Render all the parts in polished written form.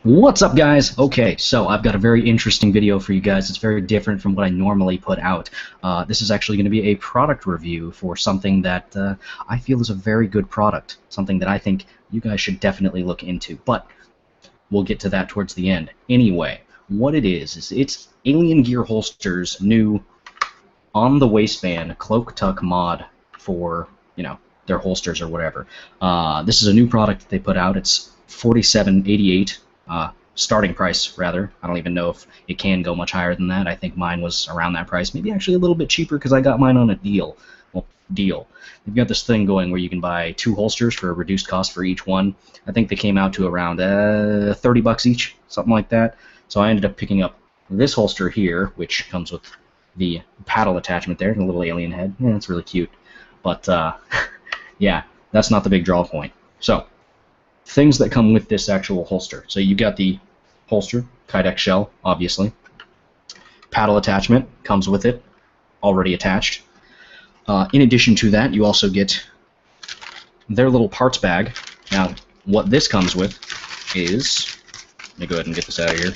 What's up, guys? Okay, so I've got a very interesting video for you guys. It's very different from what I normally put out. This is actually going to be a product review for something that I feel is a very good product, something that I think you guys should definitely look into, but we'll get to that towards the end. Anyway, what it is it's Alien Gear Holster's new on-the-waistband Cloak Tuck mod for, their holsters or whatever. This is a new product that they put out. It's $47.88. Starting price, rather. I don't even know if it can go much higher than that. I think mine was around that price, maybe actually a little bit cheaper because I got mine on a deal. Well, deal. They've got this thing going where you can buy 2 holsters for a reduced cost for each one. I think they came out to around 30 bucks each, something like that. So I ended up picking up this holster here, which comes with the paddle attachment there, and a little alien head. Yeah, it's really cute. But, yeah, that's not the big draw point. So, things that come with this actual holster. So you got the holster, Kydex shell, obviously. Paddle attachment comes with it, already attached. In addition to that, you also get their little parts bag. Now, what this comes with is, let me go ahead and get this out of here,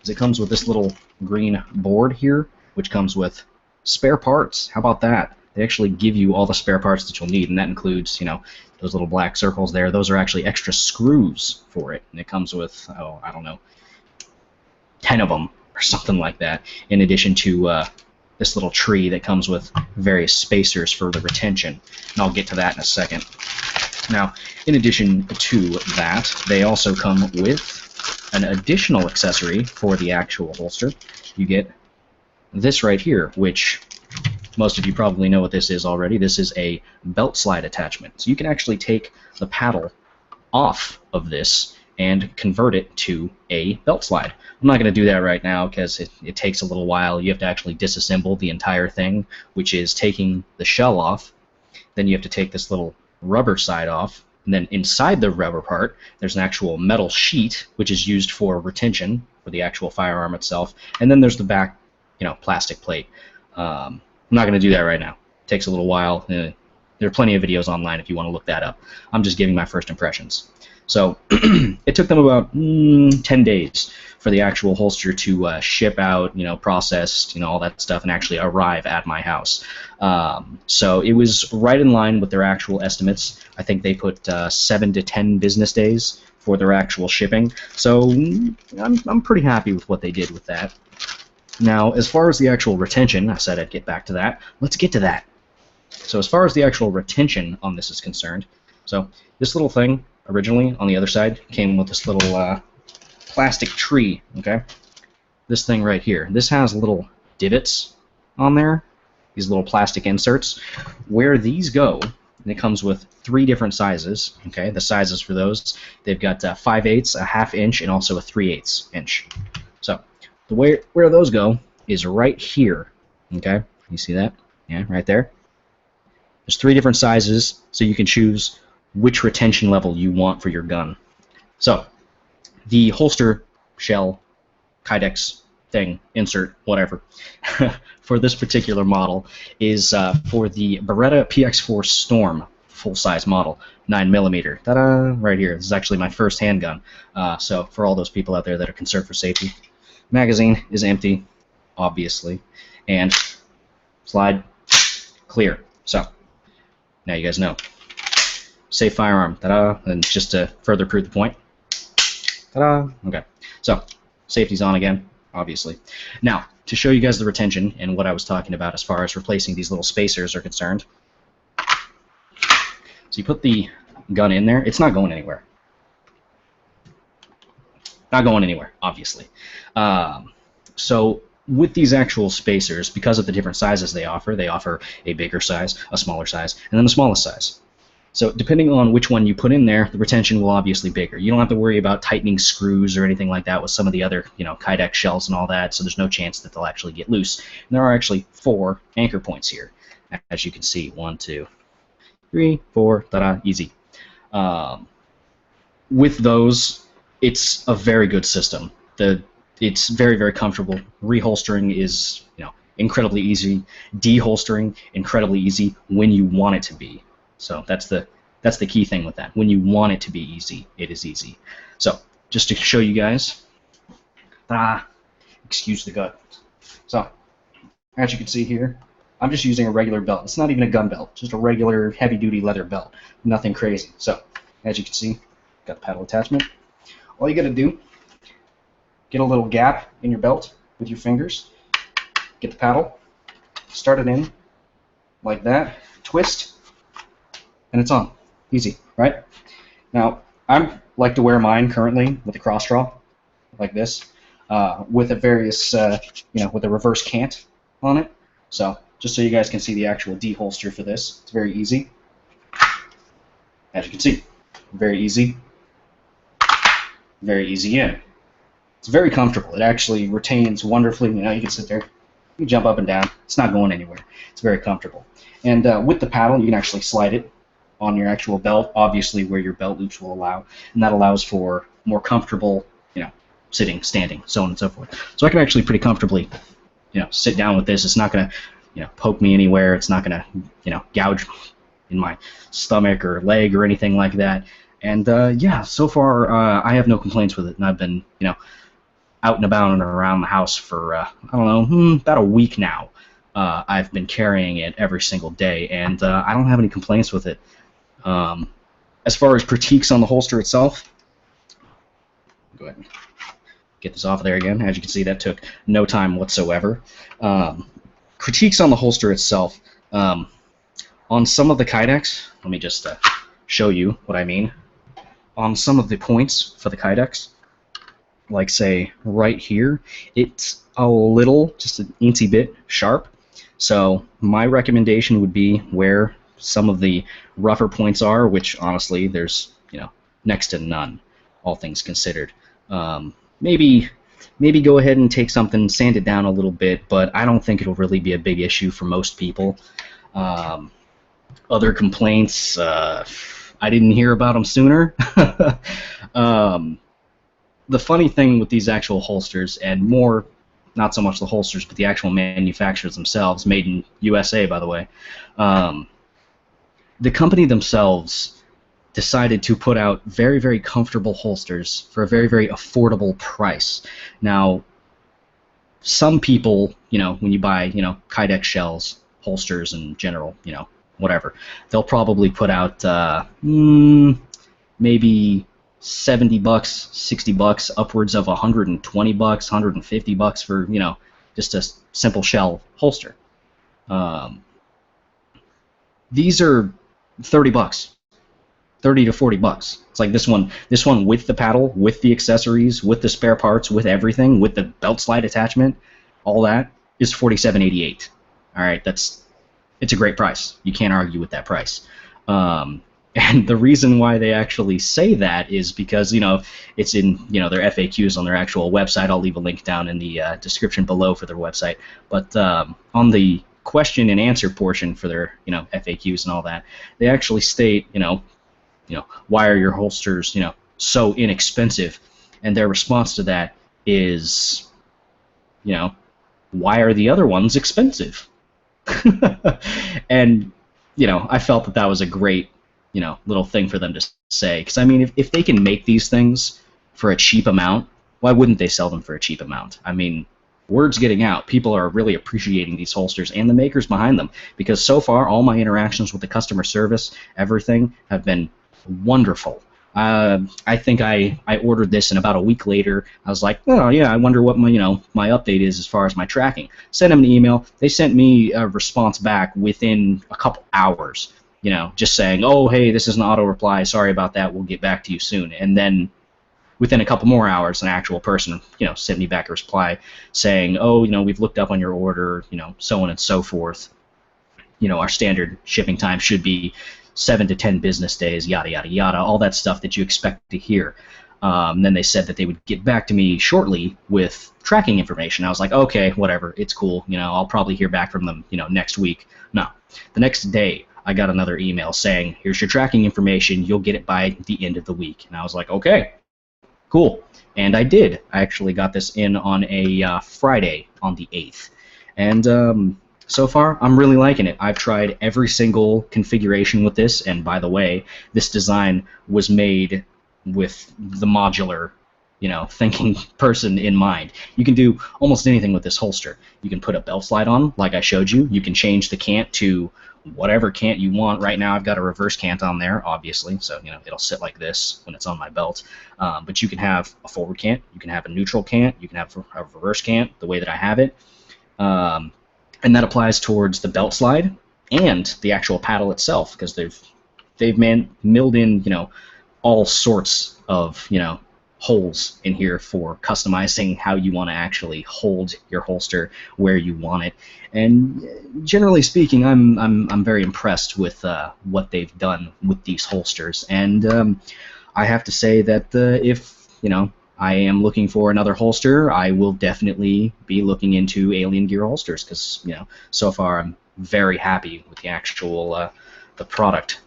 is it comes with this little green board here, which comes with spare parts. How about that? They actually give you all the spare parts that you'll need, and that includes, those little black circles there. Those are actually extra screws for it, and it comes with, I don't know, 10 of them or something like that, in addition to this little tree that comes with various spacers for the retention, and I'll get to that in a second. Now, in addition to that, they also come with an additional accessory for the actual holster. You get this right here, which most of you probably know what this is already. This is a belt slide attachment. So you can actually take the paddle off of this and convert it to a belt slide. I'm not going to do that right now because it takes a little while. You have to actually disassemble the entire thing, which is taking the shell off. Then you have to take this little rubber side off. And then inside the rubber part, there's an actual metal sheet, which is used for retention for the actual firearm itself. And then there's the back, plastic plate. I'm not going to do that right now. It takes a little while. There are plenty of videos online if you want to look that up. I'm just giving my first impressions. So it took them about 10 days for the actual holster to ship out, processed, all that stuff, and actually arrive at my house. So it was right in line with their actual estimates. I think they put 7 to 10 business days for their actual shipping. So I'm pretty happy with what they did with that. Now, as far as the actual retention, I said I'd get back to that. Let's get to that. So as far as the actual retention on this is concerned, so this little thing originally on the other side came with this little plastic tree, okay? This thing right here. This has little divots on there, these little plastic inserts. Where these go, and it comes with 3 different sizes, okay? The sizes for those, they've got 5/8, a 1/2 inch, and also a 3/8 inch. So where those go is right here, okay? You see that? Yeah, right there. There's 3 different sizes, so you can choose which retention level you want for your gun. So, the holster, shell, Kydex thing, insert, whatever, for this particular model is for the Beretta PX4 Storm full-size model, 9mm. Ta-da! Right here. This is actually my first handgun. So, for all those people out there that are concerned for safety, magazine is empty, obviously, and slide clear. So now you guys know. Safe firearm. Ta-da! And just to further prove the point. Ta-da! Okay. So safety's on again, obviously. Now to show you guys the retention and what I was talking about as far as replacing these little spacers are concerned. So you put the gun in there. It's not going anywhere. Not going anywhere, obviously. So with these actual spacers, because of the different sizes they offer a bigger size, a smaller size, and then the smallest size. So depending on which one you put in there, the retention will obviously be bigger. You don't have to worry about tightening screws or anything like that with some of the other, Kydex shells and all that, so there's no chance that they'll actually get loose. And there are actually 4 anchor points here, as you can see. 1, 2, 3, 4, ta-da, easy. With those, it's a very good system. It's very, very comfortable. Reholstering is, incredibly easy. Deholstering, incredibly easy when you want it to be. So that's the key thing with that. When you want it to be easy, it is easy. So just to show you guys. Excuse the gut. So, as you can see here, I'm just using a regular belt. It's not even a gun belt, just a regular heavy-duty leather belt. Nothing crazy. So, as you can see, got the paddle attachment. All you got to do, get a little gap in your belt with your fingers, get the paddle, start it in like that, twist, and it's on. Easy, right? Now, I like to wear mine currently with a cross draw, like this, with a various, with a reverse cant on it. So, just so you guys can see the actual D-holster for this, it's very easy. As you can see, very easy in. It's very comfortable. It actually retains wonderfully. You can sit there, you can jump up and down. It's not going anywhere. It's very comfortable. And with the paddle, you can actually slide it on your actual belt, obviously where your belt loops will allow, and that allows for more comfortable, sitting, standing, so on and so forth. So I can actually pretty comfortably, sit down with this. It's not going to, poke me anywhere. It's not going to, gouge in my stomach or leg or anything like that. And yeah, so far I have no complaints with it, and I've been, out and about and around the house for I don't know, about a week now. I've been carrying it every single day, and I don't have any complaints with it. As far as critiques on the holster itself, go ahead and get this off of there again. As you can see, that took no time whatsoever. Critiques on the holster itself. On some of the Kydex, let me just show you what I mean. On some of the points for the Kydex, like say right here, it's a little, just an teensy bit sharp. So my recommendation would be where some of the rougher points are, which honestly there's next to none, all things considered. Maybe go ahead and take something, sand it down a little bit, but I don't think it'll really be a big issue for most people. Other complaints, I didn't hear about them sooner. The funny thing with these actual holsters, and more, not so much the holsters, but the actual manufacturers themselves, made in USA, by the way, the company themselves decided to put out very, very comfortable holsters for a very, very affordable price. Now, some people, when you buy, Kydex shells, holsters in general, whatever, they'll probably put out maybe $70, $60, upwards of $120, $150 for, just a simple shell holster. These are $30. 30 to 40 bucks. It's like this one with the paddle, with the accessories, with the spare parts, with everything, with the belt slide attachment, all that is $47.88. All right, it's a great price. You can't argue with that price. And the reason why they actually say that is because it's in their FAQs on their actual website. I'll leave a link down in the description below for their website. But on the question and answer portion for their FAQs and all that, they actually state why are your holsters, so inexpensive? And their response to that is, why are the other ones expensive? And, I felt that was a great, little thing for them to say. Because, I mean, if they can make these things for a cheap amount, why wouldn't they sell them for a cheap amount? I mean, word's getting out. People are really appreciating these holsters and the makers behind them. Because so far, all my interactions with the customer service, everything, have been wonderful. I think I ordered this, and about a week later, I was like, oh yeah, I wonder what my my update is as far as my tracking. Sent them an email. They sent me a response back within a couple hours. Just saying, oh hey, this is an auto reply. Sorry about that. We'll get back to you soon. And then within a couple more hours, an actual person sent me back a reply saying, oh we've looked up on your order, so on and so forth. Our standard shipping time should be 7 to 10 business days, yada, yada, yada, all that stuff that you expect to hear. Then they said that they would get back to me shortly with tracking information. I was like, okay, whatever, it's cool. I'll probably hear back from them, next week. No. The next day, I got another email saying, here's your tracking information. You'll get it by the end of the week. And I was like, okay, cool. And I did. I actually got this in on a Friday on the 8th. And so far, I'm really liking it. I've tried every single configuration with this, and by the way, this design was made with the modular thinking person in mind. You can do almost anything with this holster. You can put a belt slide on, like I showed you. You can change the cant to whatever cant you want. Right now I've got a reverse cant on there, obviously, so it'll sit like this when it's on my belt. But you can have a forward cant, you can have a neutral cant, you can have a reverse cant, the way that I have it. And that applies towards the belt slide and the actual paddle itself, because they've milled in all sorts of holes in here for customizing how you want to actually hold your holster where you want it. And generally speaking, I'm very impressed with what they've done with these holsters. And I have to say that if I am looking for another holster, I will definitely be looking into Alien Gear holsters, because so far I'm very happy with the actual the product.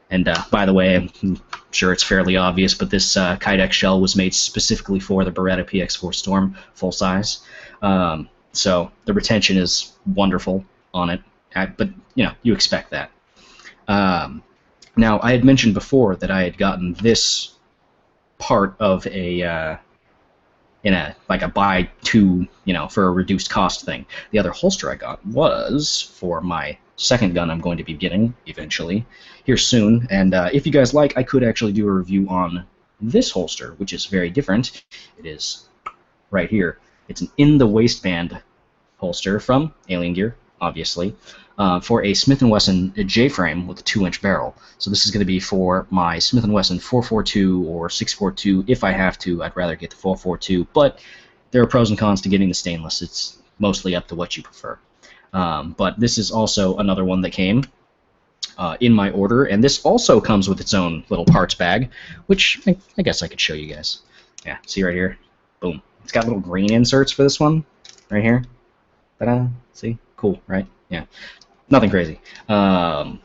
And by the way, I'm sure it's fairly obvious, but this Kydex shell was made specifically for the Beretta PX4 Storm full size. So the retention is wonderful on it, but you expect that. Now, I had mentioned before that I had gotten this part of a like a buy two, for a reduced cost thing. The other holster I got was for my second gun I'm going to be getting eventually here soon. And if you guys like, I could actually do a review on this holster, which is very different. It is right here. It's an in the waistband holster from Alien Gear, obviously, for a Smith & Wesson J-frame with a 2-inch barrel. So this is going to be for my Smith & Wesson 442 or 642. If I have to, I'd rather get the 442, but there are pros and cons to getting the stainless. It's mostly up to what you prefer. But this is also another one that came in my order, and this also comes with its own little parts bag, which I guess I could show you guys. Yeah, see right here? Boom. It's got little green inserts for this one, right here. Ta-da! See? Cool, right? Yeah. Nothing crazy. Yeah.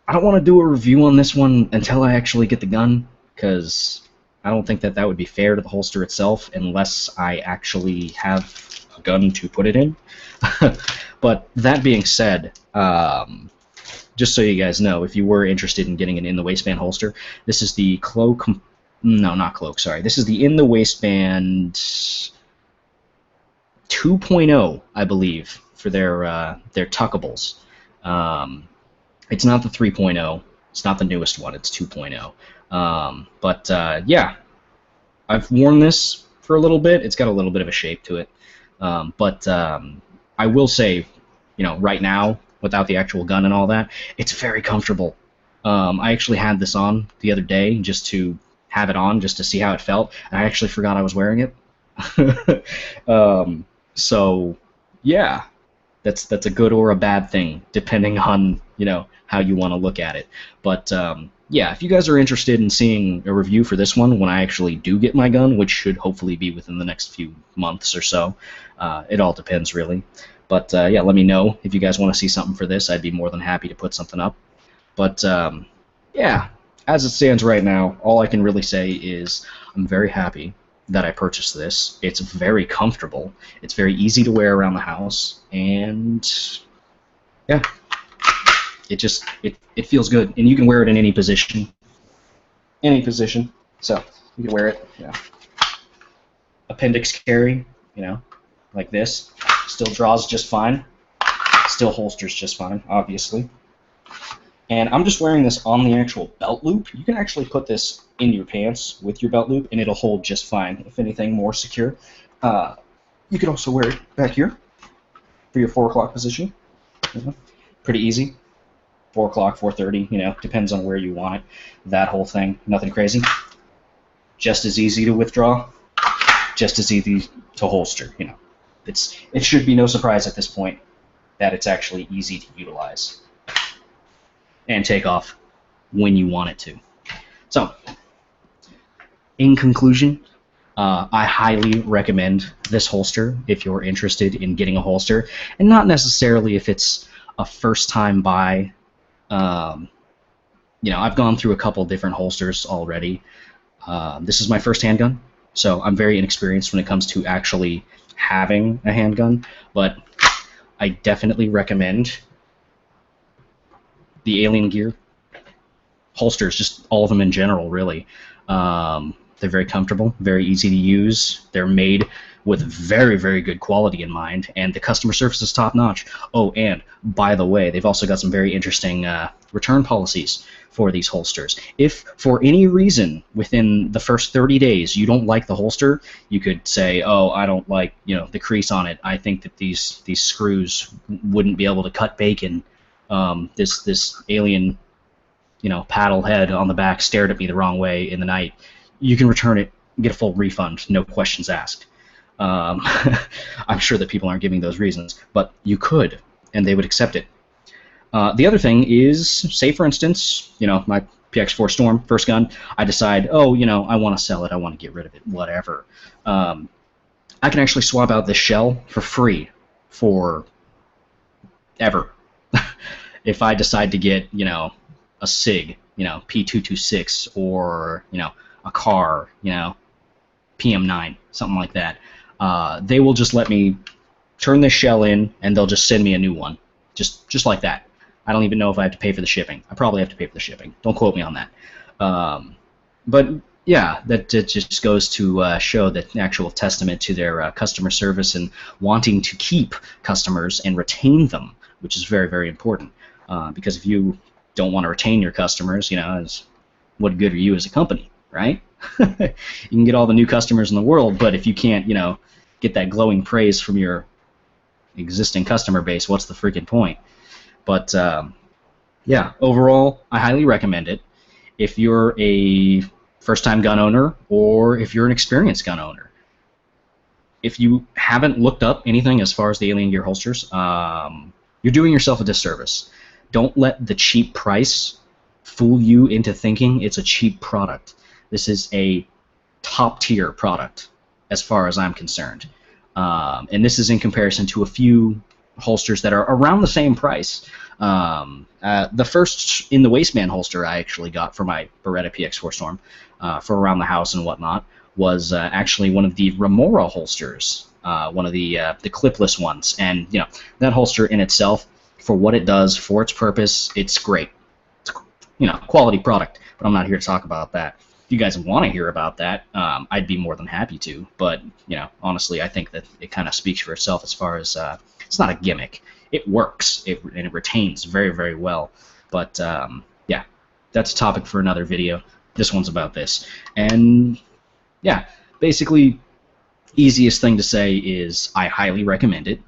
I don't want to do a review on this one until I actually get the gun, because I don't think that would be fair to the holster itself unless I actually have a gun to put it in. But that being said, just so you guys know, if you were interested in getting an in-the-waistband holster, this is the Cloak... No, not Cloak, sorry. This is the in-the-waistband 2.0, I believe, for their tuckables. It's not the 3.0. It's not the newest one. It's 2.0. Yeah, I've worn this for a little bit. It's got a little bit of a shape to it. I will say, right now, without the actual gun and all that, it's very comfortable. I actually had this on the other day just to have it on, just to see how it felt, and I actually forgot I was wearing it. So, yeah, that's a good or a bad thing, depending on, how you want to look at it. But, yeah, if you guys are interested in seeing a review for this one when I actually do get my gun, which should hopefully be within the next few months or so, it all depends, really. But, yeah, let me know if you guys want to see something for this. I'd be more than happy to put something up. But, yeah, as it stands right now, all I can really say is I'm very happy that I purchased this. It's very comfortable. It's very easy to wear around the house, and yeah, it feels good. And you can wear it in any position. So you can wear it, appendix carry, like this. Still draws just fine. Still holsters just fine, obviously. And I'm just wearing this on the actual belt loop. You can actually put this in your pants with your belt loop, and it'll hold just fine. If anything, more secure. You can also wear it back here for your 4 o'clock position. Pretty easy. 4 o'clock, 4:30, depends on where you want it. That whole thing, nothing crazy. Just as easy to withdraw, just as easy to holster. It should be no surprise at this point that it's actually easy to utilize and take off when you want it to. So, in conclusion, I highly recommend this holster if you're interested in getting a holster, and not necessarily if it's a first-time buy. I've gone through a couple different holsters already. This is my first handgun, so I'm very inexperienced when it comes to actually having a handgun, but I definitely recommend the Alien Gear holsters, just all of them in general, really. They're very comfortable, very easy to use. They're made with very, very good quality in mind, and the customer service is top-notch. Oh, and by the way, they've also got some very interesting return policies for these holsters. If for any reason within the first 30 days you don't like the holster, you could say, oh, I don't like, you know, the crease on it. I think that these screws wouldn't be able to cut bacon. This alien, you know, paddle head on the back stared at me the wrong way in the night. You can return it, get a full refund, no questions asked. I'm sure that people aren't giving those reasons, but you could, and they would accept it. The other thing is, say for instance, you know, my PX4 Storm, first gun, I decide, oh, you know, I want to sell it, I want to get rid of it, whatever. I can actually swap out this shell for free for ever. If I decide to get, you know, a SIG, you know, P226, or, you know, a car, you know, PM9, something like that, they will just let me turn this shell in, and they'll just send me a new one, just like that. I don't even know if I have to pay for the shipping. I probably have to pay for the shipping. Don't quote me on that. But yeah, that just goes to show that actual testament to their customer service and wanting to keep customers and retain them, which is very, very important. Because if you don't want to retain your customers, you know, what good are you as a company, right? You can get all the new customers in the world, but if you can't, you know, get that glowing praise from your existing customer base, what's the freaking point? But yeah, overall, I highly recommend it. If you're a first-time gun owner, or if you're an experienced gun owner. If you haven't looked up anything as far as the Alien Gear holsters, you're doing yourself a disservice. Don't let the cheap price fool you into thinking it's a cheap product. This is a top-tier product as far as I'm concerned. And this is in comparison to a few holsters that are around the same price. The first in the waistband holster I actually got for my Beretta PX4 Storm for around the house and whatnot was actually one of the Remora holsters, one of the clipless ones. And you know, that holster in itself, for what it does, for its purpose, it's great. It's, you know, quality product. But I'm not here to talk about that. If you guys want to hear about that, I'd be more than happy to. But you know, honestly, I think that it kind of speaks for itself as far as it's not a gimmick. It works, and it retains very, very well. But yeah, that's a topic for another video. This one's about this. And yeah, basically, easiest thing to say is I highly recommend it.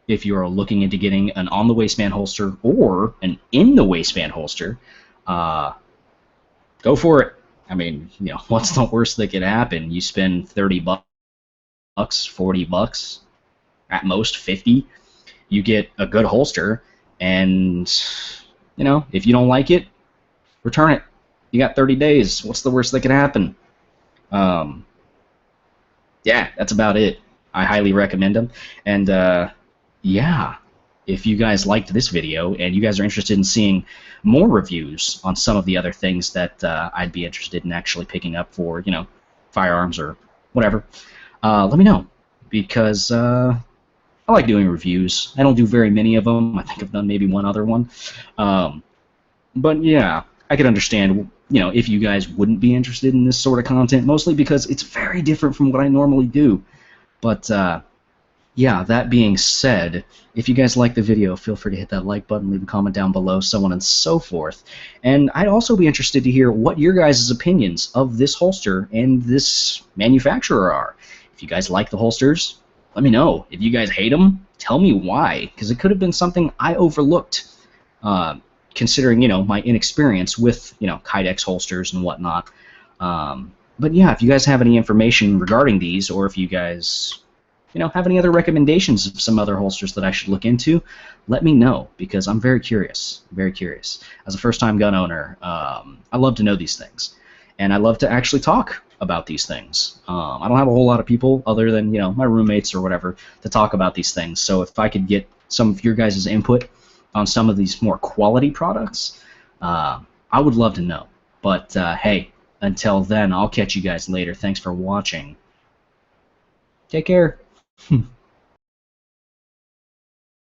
If you're looking into getting an on-the-waistband holster or an in-the-waistband holster, go for it. I mean, you know, what's the worst that could happen? You spend 30 bucks, 40 bucks, at most 50. You get a good holster, and you know, if you don't like it, return it. You got 30 days. What's the worst that could happen? Yeah, that's about it. I highly recommend them. And yeah, if you guys liked this video and you guys are interested in seeing more reviews on some of the other things that I'd be interested in actually picking up for, you know, firearms or whatever, let me know, because I like doing reviews. I don't do very many of them. I think I've done maybe one other one. But yeah, I could understand, you know, if you guys wouldn't be interested in this sort of content, mostly because it's very different from what I normally do. But yeah, that being said, if you guys like the video, feel free to hit that like button, leave a comment down below, so on and so forth. And I'd also be interested to hear what your guys' opinions of this holster and this manufacturer are. If you guys like the holsters, let me know. If you guys hate them, tell me why, because it could have been something I overlooked, considering, you know, my inexperience with, you know, Kydex holsters and whatnot. But yeah, if you guys have any information regarding these, or if you guys, you know, have any other recommendations of some other holsters that I should look into, let me know, because I'm very curious, very curious. As a first-time gun owner, I love to know these things, and I love to actually talk about these things. I don't have a whole lot of people other than, you know, my roommates or whatever to talk about these things. So if I could get some of your guys' input on some of these more quality products, I would love to know. But hey, until then, I'll catch you guys later. Thanks for watching. Take care.